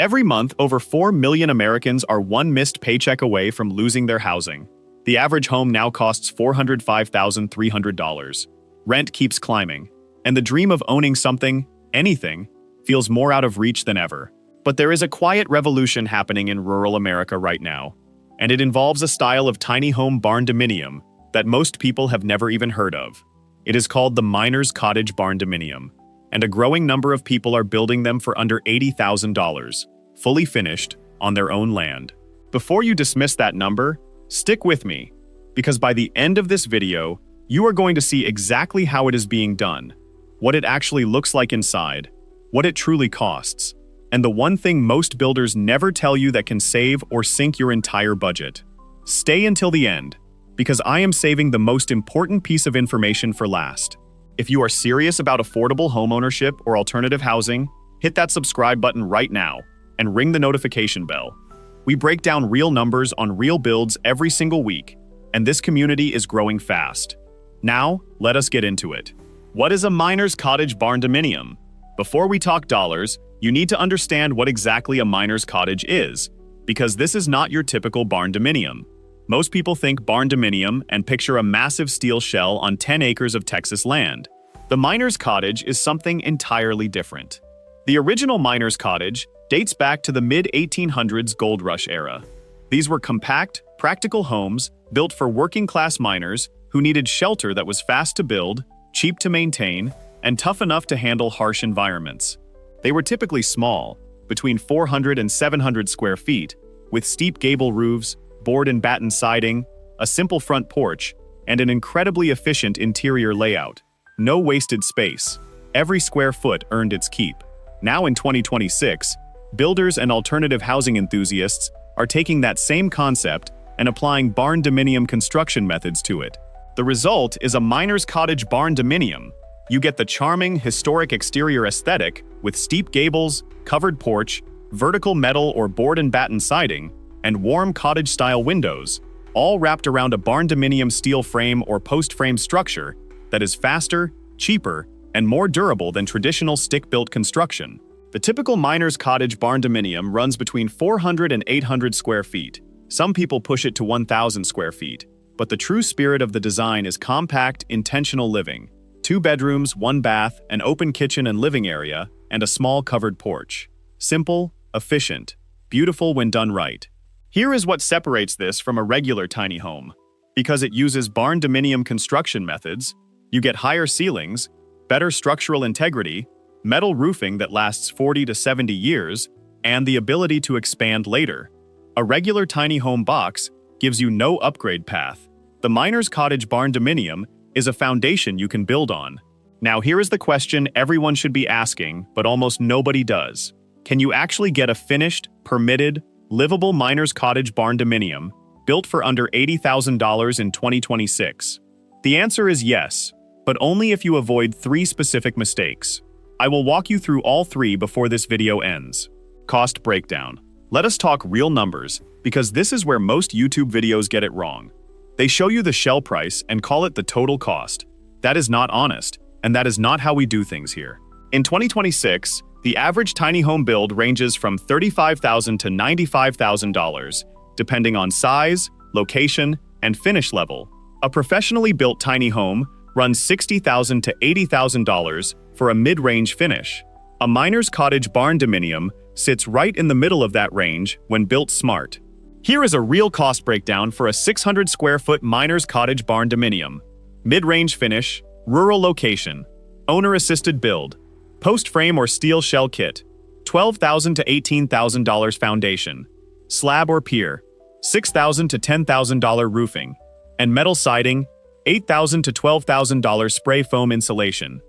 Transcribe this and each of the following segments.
Every month, over 4 million Americans are one missed paycheck away from losing their housing. The average home now costs $405,300. Rent keeps climbing, and the dream of owning something, anything, feels more out of reach than ever. But there is a quiet revolution happening in rural America right now, and it involves a style of tiny home barndominium that most people have never even heard of. It is called the miner's cottage barndominium, and a growing number of people are building them for under $80,000, fully finished, on their own land. Before you dismiss that number, stick with me, because by the end of this video, you are going to see exactly how it is being done, what it actually looks like inside, what it truly costs, and the one thing most builders never tell you that can save or sink your entire budget. Stay until the end, because I am saving the most important piece of information for last. If you are serious about affordable homeownership or alternative housing, hit that subscribe button right now and ring the notification bell. We break down real numbers on real builds every single week, and this community is growing fast. Now, let us get into it. What is a miner's cottage barndominium? Before we talk dollars, you need to understand what exactly a miner's cottage is, because this is not your typical barndominium. Most people think barndominium and picture a massive steel shell on 10 acres of Texas land. The miner's cottage is something entirely different. The original miner's cottage dates back to the mid-1800s gold rush era. These were compact, practical homes built for working-class miners who needed shelter that was fast to build, cheap to maintain, and tough enough to handle harsh environments. They were typically small, between 400 and 700 square feet, with steep gable roofs, board and batten siding, a simple front porch, and an incredibly efficient interior layout. No wasted space. Every square foot earned its keep. Now in 2026, builders and alternative housing enthusiasts are taking that same concept and applying barndominium construction methods to it. The result is a miner's cottage barndominium. You get the charming, historic exterior aesthetic with steep gables, covered porch, vertical metal or board and batten siding, and warm cottage-style windows, all wrapped around a barndominium steel frame or post-frame structure that is faster, cheaper, and more durable than traditional stick-built construction. The typical miner's cottage barndominium runs between 400 and 800 square feet. Some people push it to 1,000 square feet, but the true spirit of the design is compact, intentional living. 2 bedrooms, 1 bath, an open kitchen and living area, and a small covered porch. Simple, efficient, beautiful when done right. Here is what separates this from a regular tiny home. Because it uses barndominium construction methods, you get higher ceilings, better structural integrity, metal roofing that lasts 40 to 70 years, and the ability to expand later. A regular tiny home box gives you no upgrade path. The miner's cottage barndominium is a foundation you can build on. Now here is the question everyone should be asking, but almost nobody does. Can you actually get a finished, permitted, livable miner's cottage barndominium built for under $80,000 in 2026? The answer is yes, but only if you avoid 3 specific mistakes. I will walk you through all 3 before this video ends. Cost breakdown. Let us talk real numbers, because this is where most YouTube videos get it wrong. They show you the shell price and call it the total cost. That is not honest, and that is not how we do things here. In 2026, the average tiny home build ranges from $35,000 to $95,000, depending on size, location, and finish level. A professionally built tiny home runs $60,000 to $80,000 for a mid-range finish. A miner's cottage barndominium sits right in the middle of that range when built smart. Here is a real cost breakdown for a 600 square foot miner's cottage barndominium. Mid-range finish, rural location, owner-assisted build, post-frame or steel shell kit, $12,000 to $18,000 foundation, slab or pier, $6,000 to $10,000 roofing, and metal siding, $8,000 to $12,000 spray foam insulation,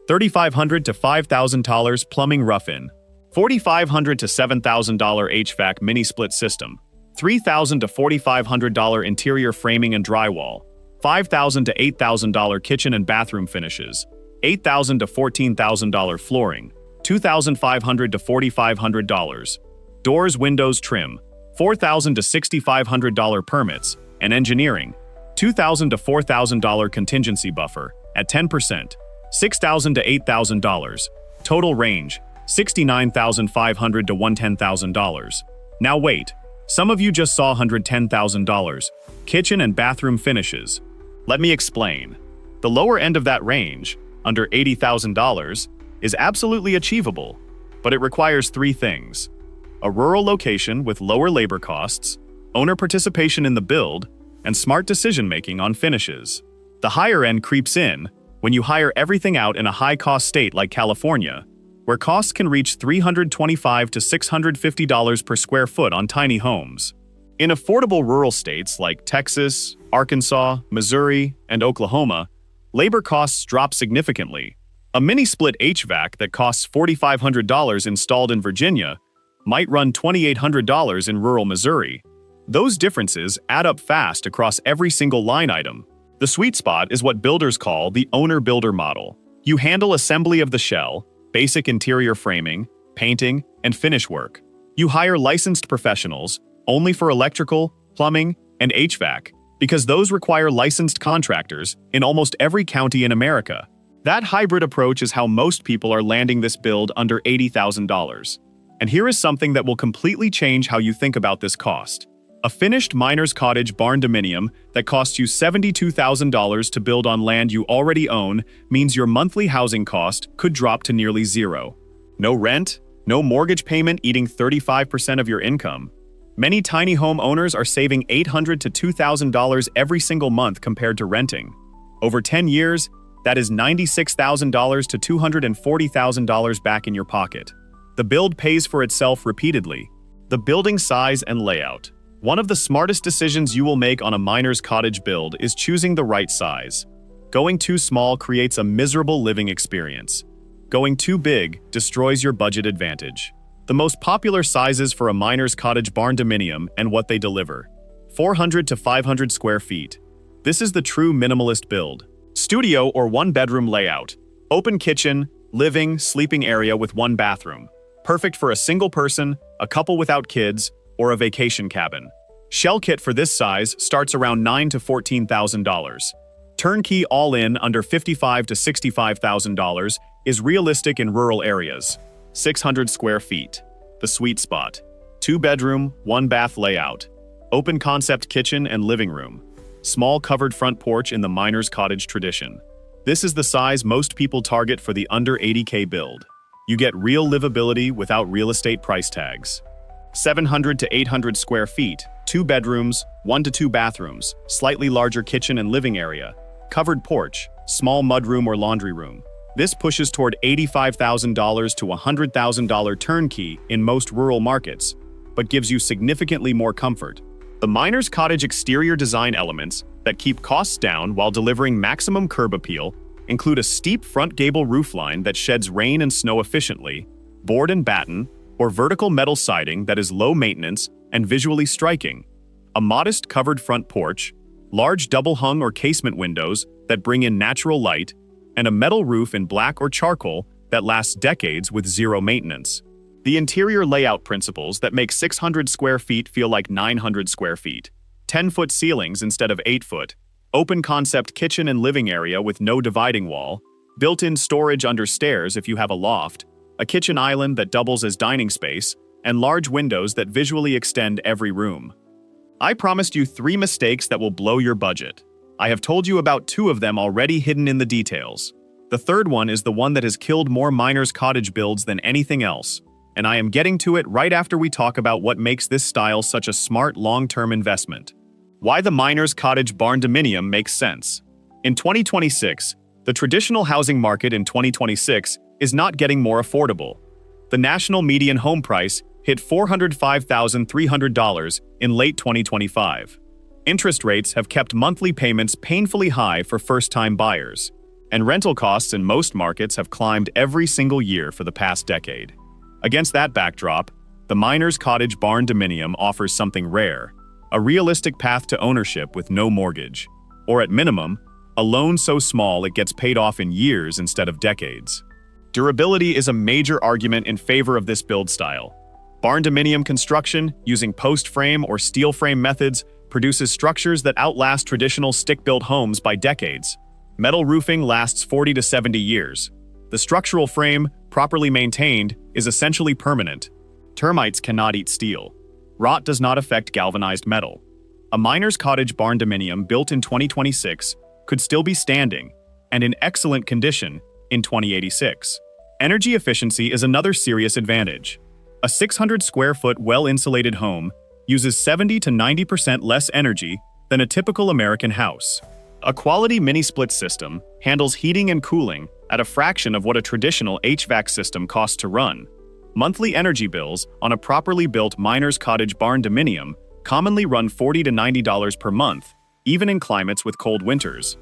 $3,500 to $5,000 plumbing rough-in, $4,500 to $7,000 HVAC mini-split system, $3,000 to $4,500 interior framing and drywall, $5,000 to $8,000 kitchen and bathroom finishes, $8,000 to $14,000 flooring, $2,500 to $4,500, doors, windows, trim, $4,000 to $6,500 permits, and engineering, $2,000 to $4,000 contingency buffer, at 10%, $6,000 to $8,000. Total range, $69,500 to $110,000. Now wait, some of you just saw $110,000. Kitchen and bathroom finishes. Let me explain. The lower end of that range, under $80,000, is absolutely achievable, but it requires three things: a rural location with lower labor costs, owner participation in the build, and smart decision-making on finishes. The higher end creeps in when you hire everything out in a high-cost state like California, where costs can reach $325 to $650 per square foot on tiny homes. In affordable rural states like Texas, Arkansas, Missouri, and Oklahoma, labor costs drop significantly. A mini-split HVAC that costs $4,500 installed in Virginia might run $2,800 in rural Missouri. Those differences add up fast across every single line item. The sweet spot is what builders call the owner-builder model. You handle assembly of the shell, basic interior framing, painting, and finish work. You hire licensed professionals only for electrical, plumbing, and HVAC, because those require licensed contractors in almost every county in America. That hybrid approach is how most people are landing this build under $80,000. And here is something that will completely change how you think about this cost. A finished miner's cottage barndominium that costs you $72,000 to build on land you already own means your monthly housing cost could drop to nearly zero. No rent, no mortgage payment eating 35% of your income. Many tiny home owners are saving $800 to $2,000 every single month compared to renting. Over 10 years, that is $96,000 to $240,000 back in your pocket. The build pays for itself repeatedly. The building size and layout. One of the smartest decisions you will make on a miner's cottage build is choosing the right size. Going too small creates a miserable living experience. Going too big destroys your budget advantage. The most popular sizes for a miner's cottage barndominium and what they deliver: 400 to 500 square feet. This is the true minimalist build. Studio or one-bedroom layout. Open kitchen, living, sleeping area with one bathroom. Perfect for a single person, a couple without kids, or a vacation cabin. Shell kit for this size starts around $9,000 to $14,000. Turnkey all-in under $55,000 to $65,000 is realistic in rural areas. 600 square feet. The sweet spot. 2-bedroom, 1-bath layout. Open concept kitchen and living room. Small covered front porch in the miner's cottage tradition. This is the size most people target for the under $80K build. You get real livability without real estate price tags. 700 to 800 square feet, 2 bedrooms, 1 to 2 bathrooms, slightly larger kitchen and living area, covered porch, small mudroom or laundry room. This pushes toward $85,000 to $100,000 turnkey in most rural markets, but gives you significantly more comfort. The miner's cottage exterior design elements that keep costs down while delivering maximum curb appeal include a steep front gable roofline that sheds rain and snow efficiently, board and batten, or vertical metal siding that is low maintenance and visually striking, a modest covered front porch, large double-hung or casement windows that bring in natural light, and a metal roof in black or charcoal that lasts decades with zero maintenance. The interior layout principles that make 600 square feet feel like 900 square feet, 10-foot ceilings instead of 8-foot, open concept kitchen and living area with no dividing wall, built-in storage under stairs if you have a loft, a kitchen island that doubles as dining space, and large windows that visually extend every room. I promised you 3 mistakes that will blow your budget. I have told you about 2 of them already hidden in the details. The third one is the one that has killed more miners' cottage builds than anything else, and I am getting to it right after we talk about what makes this style such a smart long-term investment. Why the miner's cottage barndominium makes sense. In 2026, the traditional housing market in 2026 is not getting more affordable. The national median home price hit $405,300 in late 2025. Interest rates have kept monthly payments painfully high for first-time buyers, and rental costs in most markets have climbed every single year for the past decade. Against that backdrop, the miner's cottage barndominium offers something rare: a realistic path to ownership with no mortgage, or at minimum, a loan so small it gets paid off in years instead of decades. Durability is a major argument in favor of this build style. Barndominium construction, using post frame or steel frame methods, produces structures that outlast traditional stick-built homes by decades. Metal roofing lasts 40 to 70 years. The structural frame, properly maintained, is essentially permanent. Termites cannot eat steel. Rot does not affect galvanized metal. A miner's cottage barndominium built in 2026 could still be standing and in excellent condition in 2086. Energy efficiency is another serious advantage. A 600 square foot well-insulated home uses 70 to 90% less energy than a typical American house. A quality mini-split system handles heating and cooling at a fraction of what a traditional HVAC system costs to run. Monthly energy bills on a properly built miner's cottage barndominium commonly run $40 to $90 per month, even in climates with cold winters.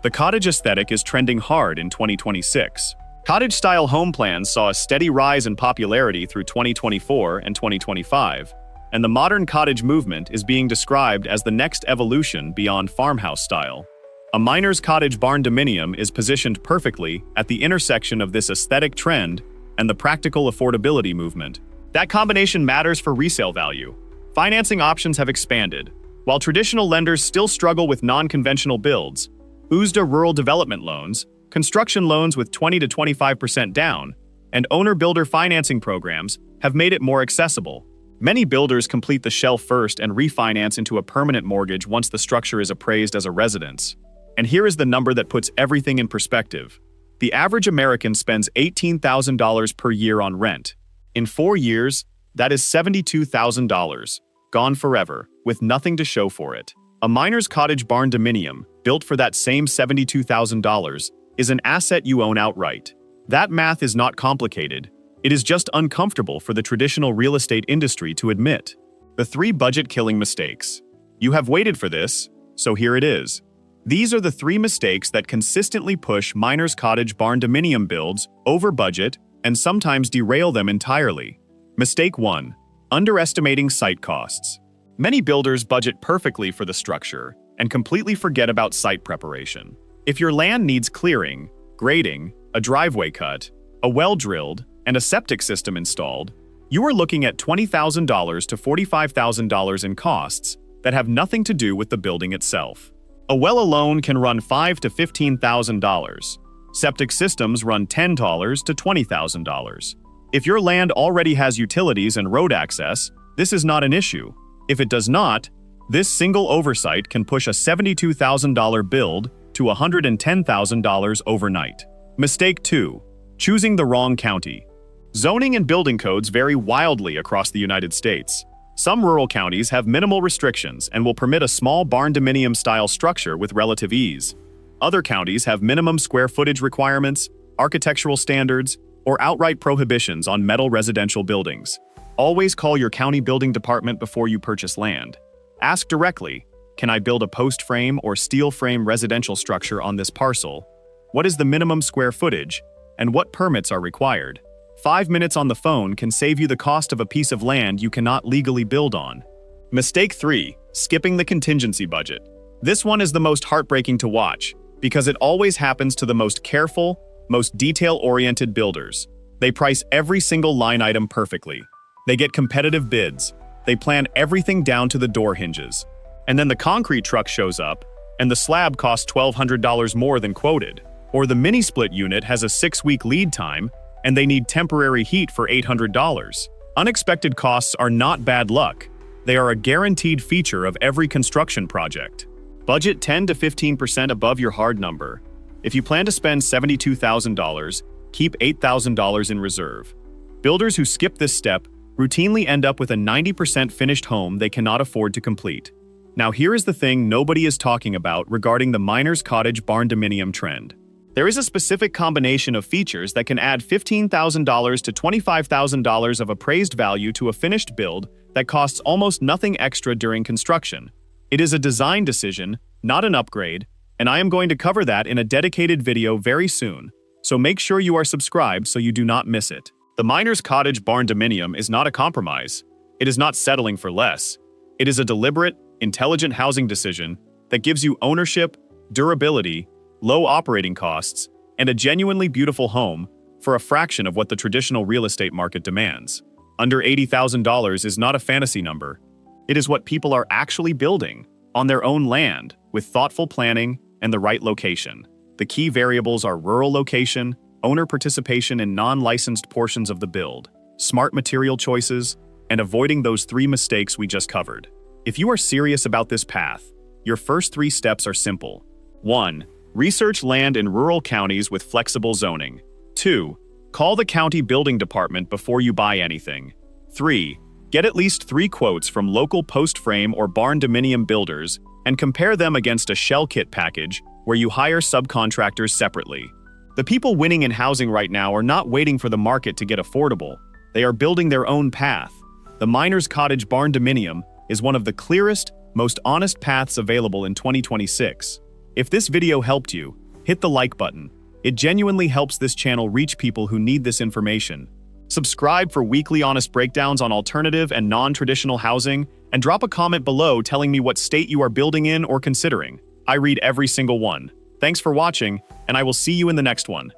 The cottage aesthetic is trending hard in 2026. Cottage-style home plans saw a steady rise in popularity through 2024 and 2025, and the modern cottage movement is being described as the next evolution beyond farmhouse style. A miner's cottage barndominium is positioned perfectly at the intersection of this aesthetic trend and the practical affordability movement. That combination matters for resale value. Financing options have expanded. While traditional lenders still struggle with non-conventional builds, USDA rural development loans, construction loans with 20 to 25% down, and owner-builder financing programs have made it more accessible. Many builders complete the shell first and refinance into a permanent mortgage once the structure is appraised as a residence. And here is the number that puts everything in perspective. The average American spends $18,000 per year on rent. In 4 years, that is $72,000, gone forever, with nothing to show for it. A miner's cottage barndominium, built for that same $72,000, is an asset you own outright. That math is not complicated. It is just uncomfortable for the traditional real estate industry to admit. The 3 budget-killing mistakes. You have waited for this, so here it is. These are the 3 mistakes that consistently push miner's cottage barndominium builds over budget and sometimes derail them entirely. Mistake 1. Underestimating site costs. Many builders budget perfectly for the structure and completely forget about site preparation. If your land needs clearing, grading, a driveway cut, a well drilled, and a septic system installed, you are looking at $20,000 to $45,000 in costs that have nothing to do with the building itself. A well alone can run $5,000 to $15,000. Septic systems run $10,000 to $20,000. If your land already has utilities and road access, this is not an issue. If it does not, this single oversight can push a $72,000 build to $110,000 overnight. Mistake 2. Choosing the wrong county. Zoning and building codes vary wildly across the United States. Some rural counties have minimal restrictions and will permit a small barndominium-style structure with relative ease. Other counties have minimum square footage requirements, architectural standards, or outright prohibitions on metal residential buildings. Always call your county building department before you purchase land. Ask directly, can I build a post frame or steel frame residential structure on this parcel? What is the minimum square footage, and what permits are required? 5 minutes on the phone can save you the cost of a piece of land you cannot legally build on. Mistake 3. Skipping the contingency budget. This one is the most heartbreaking to watch, because it always happens to the most careful, most detail-oriented builders. They price every single line item perfectly. They get competitive bids. They plan everything down to the door hinges. And then the concrete truck shows up, and the slab costs $1,200 more than quoted. Or the mini-split unit has a 6-week lead time, and they need temporary heat for $800. Unexpected costs are not bad luck. They are a guaranteed feature of every construction project. Budget 10 to 15% above your hard number. If you plan to spend $72,000, keep $8,000 in reserve. Builders who skip this step routinely end up with a 90% finished home they cannot afford to complete. Now here is the thing nobody is talking about regarding the miner's cottage barndominium trend. There is a specific combination of features that can add $15,000 to $25,000 of appraised value to a finished build that costs almost nothing extra during construction. It is a design decision, not an upgrade, and I am going to cover that in a dedicated video very soon, so make sure you are subscribed so you do not miss it. The miner's cottage barndominium is not a compromise. It is not settling for less. It is a deliberate, intelligent housing decision that gives you ownership, durability, low operating costs, and a genuinely beautiful home for a fraction of what the traditional real estate market demands. Under $80,000 is not a fantasy number. It is what people are actually building on their own land with thoughtful planning and the right location. The key variables are rural location, owner participation in non-licensed portions of the build, smart material choices, and avoiding those 3 mistakes we just covered. If you are serious about this path, your first 3 steps are simple. 1. Research land in rural counties with flexible zoning. 2. Call the county building department before you buy anything. 3. Get at least 3 quotes from local post-frame or barndominium builders and compare them against a shell kit package where you hire subcontractors separately. The people winning in housing right now are not waiting for the market to get affordable. They are building their own path. The Miner's Cottage Barndominium is one of the clearest, most honest paths available in 2026. If this video helped you, hit the like button. It genuinely helps this channel reach people who need this information. Subscribe for weekly honest breakdowns on alternative and non-traditional housing, and drop a comment below telling me what state you are building in or considering. I read every single one. Thanks for watching, and I will see you in the next one.